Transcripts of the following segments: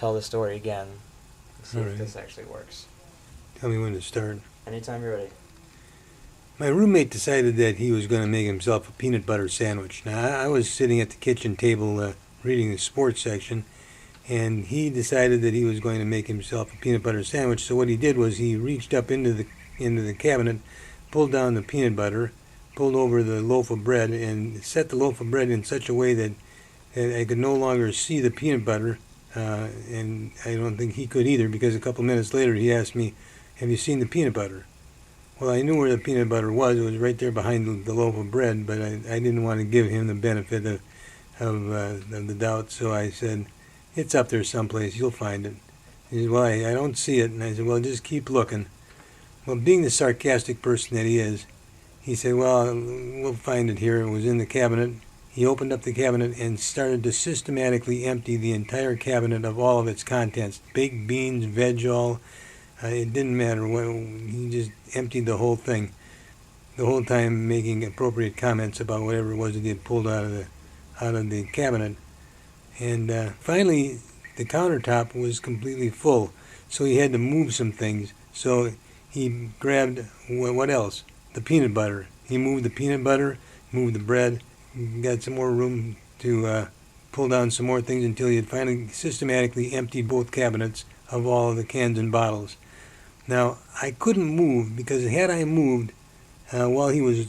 tell the story again. See All if right. this actually works. Tell me when to start. Anytime you're ready. My roommate decided that he was going to make himself a peanut butter sandwich. Now, I was sitting at the kitchen table reading the sports section, and he decided that he was going to make himself a peanut butter sandwich. So what he did was he reached up into the cabinet, pulled down the peanut butter, pulled over the loaf of bread, and set the loaf of bread in such a way that I could no longer see the peanut butter, and I don't think he could either, because a couple minutes later he asked me, "Have you seen the peanut butter?" Well, I knew where the peanut butter was. It was right there behind the loaf of bread, but I didn't want to give him the benefit of the doubt, so I said, "It's up there someplace. You'll find it." He said, "Well, I don't see it." And I said, "Well, just keep looking." Well, being the sarcastic person that he is, he said, "Well, we'll find it here." It was in the cabinet. He opened up the cabinet and started to systematically empty the entire cabinet of all of its contents. Baked beans, veg all. It didn't matter what. He just emptied the whole thing. The whole time making appropriate comments about whatever it was that he had pulled out of the cabinet. And finally, the countertop was completely full, so he had to move some things. So he grabbed, what else? The peanut butter. He moved the peanut butter, moved the bread, got some more room to pull down some more things until he had finally systematically emptied both cabinets of all of the cans and bottles. Now, I couldn't move, because had I moved while he was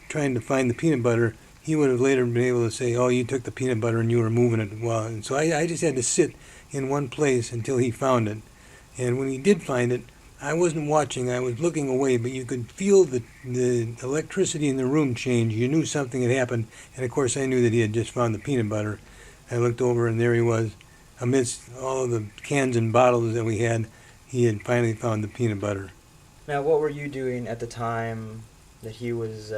trying to find the peanut butter, he would have later been able to say, "Oh, you took the peanut butter and you were moving it." Well, and so I just had to sit in one place until he found it. And when he did find it, I wasn't watching. I was looking away, but you could feel the electricity in the room change. You knew something had happened. And, of course, I knew that he had just found the peanut butter. I looked over, and there he was. Amidst all of the cans and bottles that we had, he had finally found the peanut butter. Now, what were you doing at the time that he was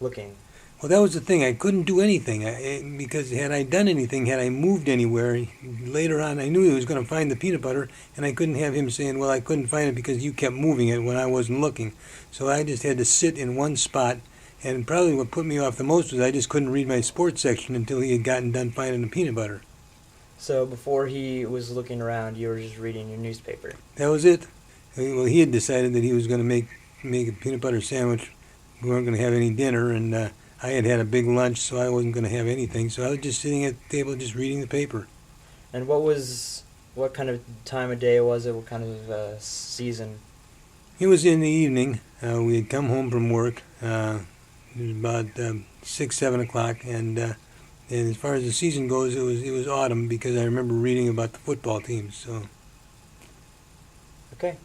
looking? Well, that was the thing. I couldn't do anything because had I done anything, had I moved anywhere, later on I knew he was going to find the peanut butter, and I couldn't have him saying, "Well, I couldn't find it because you kept moving it when I wasn't looking." So I just had to sit in one spot, and probably what put me off the most was I just couldn't read my sports section until he had gotten done finding the peanut butter. So before he was looking around, you were just reading your newspaper. That was it. Well, he had decided that he was going to make a peanut butter sandwich. We weren't going to have any dinner, and I had had a big lunch, so I wasn't going to have anything. So I was just sitting at the table just reading the paper. And what kind of time of day was it? What kind of season? It was in the evening. We had come home from work. It was about 6, 7 o'clock, and as far as the season goes, it was autumn, because I remember reading about the football teams. So. Okay.